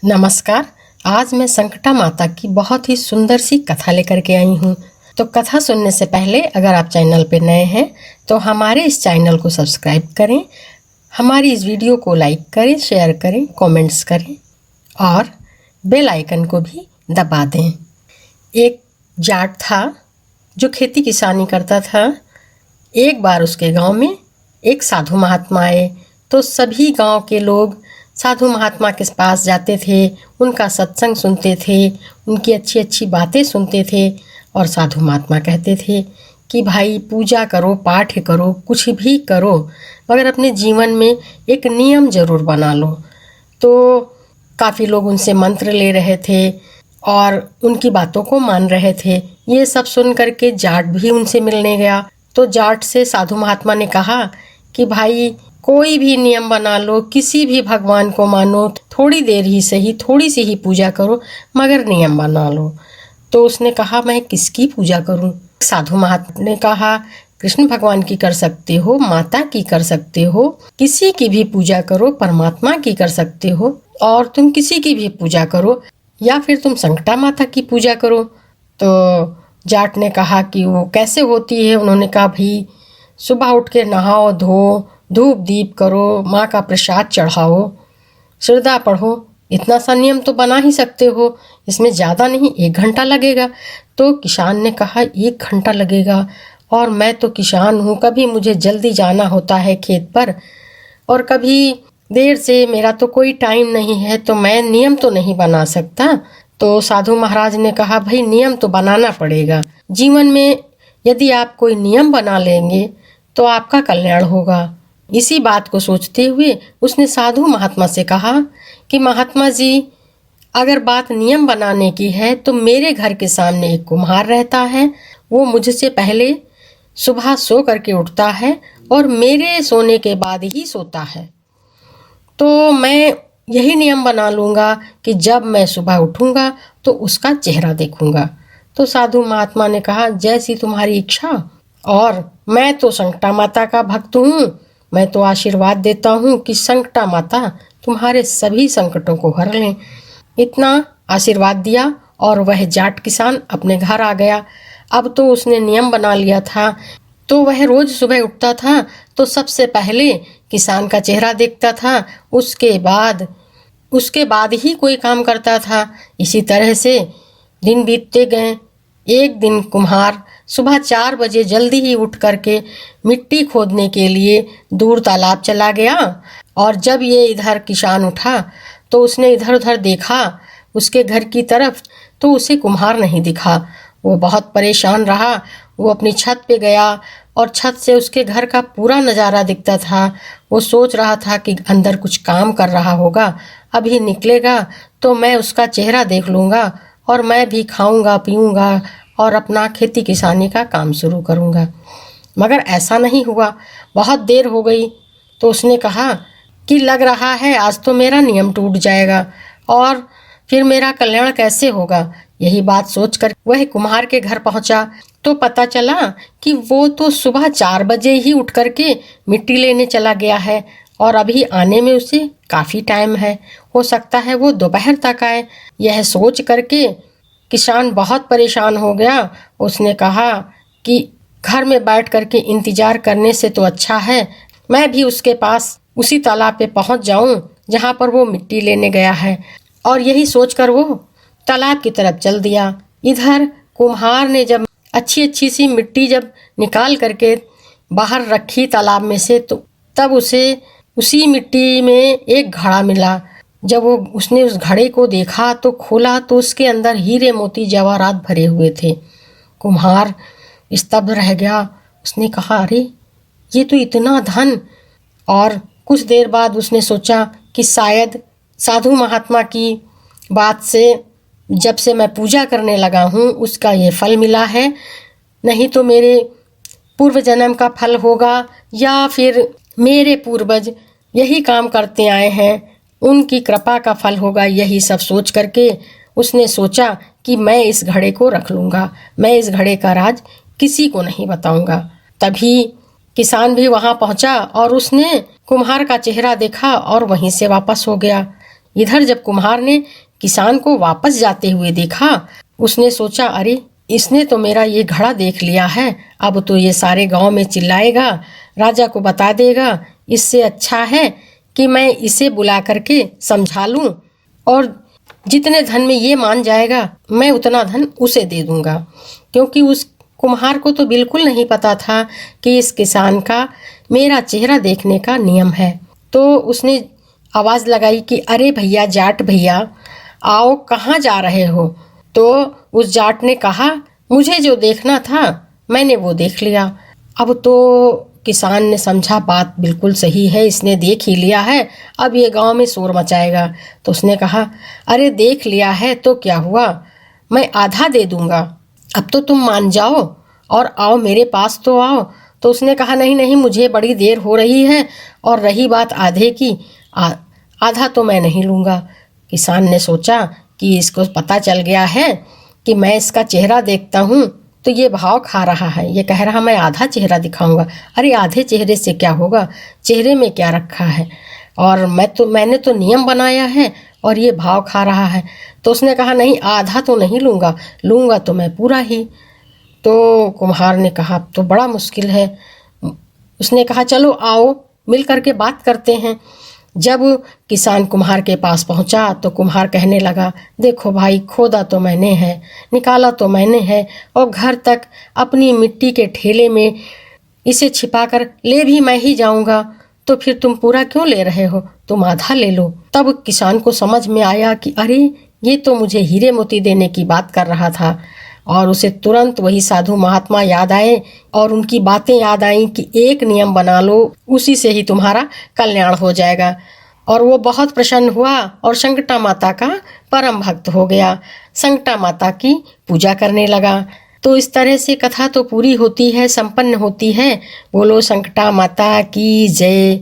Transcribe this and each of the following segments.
नमस्कार। आज मैं संकटा माता की बहुत ही सुंदर सी कथा लेकर के आई हूँ। तो कथा सुनने से पहले अगर आप चैनल पर नए हैं तो हमारे इस चैनल को सब्सक्राइब करें, हमारी इस वीडियो को लाइक करें, शेयर करें, कमेंट्स करें और बेल आइकन को भी दबा दें। एक जाट था जो खेती किसानी करता था। एक बार उसके गांव में एक साधु महात्मा आए तो सभी गांव के लोग साधु महात्मा के पास जाते थे, उनका सत्संग सुनते थे, उनकी अच्छी अच्छी बातें सुनते थे। और साधु महात्मा कहते थे कि भाई पूजा करो, पाठ करो, कुछ भी करो, मगर अपने जीवन में एक नियम ज़रूर बना लो। तो काफ़ी लोग उनसे मंत्र ले रहे थे और उनकी बातों को मान रहे थे। ये सब सुन करके जाट भी उनसे मिलने गया। तो जाट से साधु महात्मा ने कहा कि भाई कोई भी नियम बना लो, किसी भी भगवान को मानो, थोड़ी देर ही सही, थोड़ी सी ही पूजा करो, मगर नियम बना लो। तो उसने कहा मैं किसकी पूजा करूं? साधु महात्मा ने कहा कृष्ण भगवान की कर सकते हो, माता की कर सकते हो, किसी की भी पूजा करो, परमात्मा की कर सकते हो, और तुम किसी की भी पूजा करो, या फिर तुम संकटा माता की पूजा करो। तो जाट ने कहा कि वो कैसे होती है? उन्होंने कहा भाई सुबह उठ के नहाओ धो, धूप दीप करो, माँ का प्रसाद चढ़ाओ, श्रद्धा पढ़ो, इतना सा नियम तो बना ही सकते हो, इसमें ज़्यादा नहीं, 1 घंटा लगेगा। तो किसान ने कहा 1 घंटा लगेगा, और मैं तो किसान हूँ, कभी मुझे जल्दी जाना होता है खेत पर और कभी देर से, मेरा तो कोई टाइम नहीं है, तो मैं नियम तो नहीं बना सकता। तो साधु महाराज ने कहा भाई नियम तो बनाना पड़ेगा। जीवन में यदि आप कोई नियम बना लेंगे तो आपका कल्याण होगा। इसी बात को सोचते हुए उसने साधु महात्मा से कहा कि महात्मा जी, अगर बात नियम बनाने की है तो मेरे घर के सामने एक कुम्हार रहता है। वो मुझसे पहले सुबह सो करके उठता है और मेरे सोने के बाद ही सोता है। तो मैं यही नियम बना लूँगा कि जब मैं सुबह उठूँगा तो उसका चेहरा देखूँगा। तो साधु महात्मा ने कहा जैसी तुम्हारी इच्छा, और मैं तो संकटा माता का भक्त हूँ। मैं तो आशीर्वाद देता हूँ कि संकटा माता तुम्हारे सभी संकटों को हर लें। इतना आशीर्वाद दिया और वह जाट किसान अपने घर आ गया। अब तो उसने नियम बना लिया था, तो वह रोज सुबह उठता था तो सबसे पहले किसान का चेहरा देखता था, उसके बाद ही कोई काम करता था। इसी तरह से दिन बीतते गए। एक दिन कुम्हार सुबह 4 बजे जल्दी ही उठ करके मिट्टी खोदने के लिए दूर तालाब चला गया। और जब ये इधर किसान उठा तो उसने इधर उधर देखा उसके घर की तरफ, तो उसे कुम्हार नहीं दिखा। वो बहुत परेशान रहा। वो अपनी छत पे गया और छत से उसके घर का पूरा नज़ारा दिखता था। वो सोच रहा था कि अंदर कुछ काम कर रहा होगा, अभी निकलेगा तो मैं उसका चेहरा देख लूँगा और मैं भी खाऊंगा पीऊंगा और अपना खेती किसानी का काम शुरू करूंगा। मगर ऐसा नहीं हुआ। बहुत देर हो गई तो उसने कहा कि लग रहा है आज तो मेरा नियम टूट जाएगा और फिर मेरा कल्याण कैसे होगा। यही बात सोचकर वह कुम्हार के घर पहुंचा तो पता चला कि वो तो सुबह 4 बजे ही उठ करके मिट्टी लेने चला गया है और अभी आने में उसे काफ़ी टाइम है। हो सकता है वो दोपहर तक आए। यह सोच करके किसान बहुत परेशान हो गया। उसने कहा कि घर में बैठ करके इंतजार करने से तो अच्छा है मैं भी उसके पास उसी तालाब पे पहुंच जाऊं जहां पर वो मिट्टी लेने गया है। और यही सोचकर वो तालाब की तरफ चल दिया। इधर कुम्हार ने जब अच्छी अच्छी सी मिट्टी जब निकाल करके बाहर रखी तालाब में से, तो तब उसे उसी मिट्टी में एक घड़ा मिला। जब उसने उस घड़े को देखा तो खोला तो उसके अंदर हीरे मोती जवाहरात भरे हुए थे। कुम्हार स्तब्ध रह गया। उसने कहा अरे ये तो इतना धन। और कुछ देर बाद उसने सोचा कि शायद साधु महात्मा की बात से जब से मैं पूजा करने लगा हूँ उसका ये फल मिला है, नहीं तो मेरे पूर्व जन्म का फल होगा या फिर मेरे पूर्वज यही काम करते आए हैं, उनकी कृपा का फल होगा। यही सब सोच करके उसने सोचा कि मैं इस घड़े को रख लूँगा, मैं इस घड़े का राज किसी को नहीं बताऊँगा। तभी किसान भी वहाँ पहुँचा और उसने कुम्हार का चेहरा देखा और वहीं से वापस हो गया। इधर जब कुम्हार ने किसान को वापस जाते हुए देखा, उसने सोचा, अरे इसने तो मेरा ये घड़ा देख लिया है, अब तो ये सारे गांव में चिल्लाएगा, राजा को बता देगा। इससे अच्छा है कि मैं इसे बुला करके समझा लूं और जितने धन में ये मान जाएगा मैं उतना धन उसे दे दूंगा। क्योंकि उस कुम्हार को तो बिल्कुल नहीं पता था कि इस किसान का मेरा चेहरा देखने का नियम है। तो उसने आवाज़ लगाई कि अरे भैया, जाट भैया आओ, कहाँ जा रहे हो? तो उस जाट ने कहा, मुझे जो देखना था मैंने वो देख लिया। अब तो किसान ने समझा बात बिल्कुल सही है, इसने देख ही लिया है, अब ये गांव में शोर मचाएगा। तो उसने कहा, अरे देख लिया है तो क्या हुआ, मैं आधा दे दूंगा, अब तो तुम मान जाओ और आओ मेरे पास तो आओ। तो उसने कहा, नहीं नहीं, मुझे बड़ी देर हो रही है, और रही बात आधे की, आधा तो मैं नहीं लूँगा। किसान ने सोचा कि इसको पता चल गया है कि मैं इसका चेहरा देखता हूँ तो ये भाव खा रहा है, ये कह रहा मैं आधा चेहरा दिखाऊंगा। अरे आधे चेहरे से क्या होगा, चेहरे में क्या रखा है, और मैंने तो नियम बनाया है और ये भाव खा रहा है। तो उसने कहा, नहीं आधा तो नहीं लूँगा, लूँगा तो मैं पूरा ही। तो कुम्हार ने कहा, अब तो बड़ा मुश्किल है। उसने कहा, चलो आओ मिल करके बात करते हैं। जब किसान कुम्हार के पास पहुंचा तो कुम्हार कहने लगा, देखो भाई, खोदा तो मैंने है, निकाला तो मैंने है, और घर तक अपनी मिट्टी के ठेले में इसे छिपाकर ले भी मैं ही जाऊंगा, तो फिर तुम पूरा क्यों ले रहे हो, तुम आधा ले लो। तब किसान को समझ में आया कि अरे ये तो मुझे हीरे मोती देने की बात कर रहा था, और उसे तुरंत वही साधु महात्मा याद आए और उनकी बातें याद आई कि एक नियम बना लो, उसी से ही तुम्हारा कल्याण हो जाएगा। और वो बहुत प्रसन्न हुआ और संकटा माता का परम भक्त हो गया, संकटा माता की पूजा करने लगा। तो इस तरह से कथा तो पूरी होती है, संपन्न होती है। बोलो संकटा माता की जय।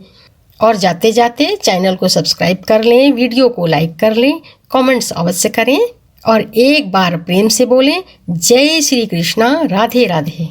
और जाते जाते चैनल को सब्सक्राइब कर लें, वीडियो को लाइक कर लें, कमेंट्स अवश्य करें और एक बार प्रेम से बोलें, जय श्री कृष्णा, राधे राधे।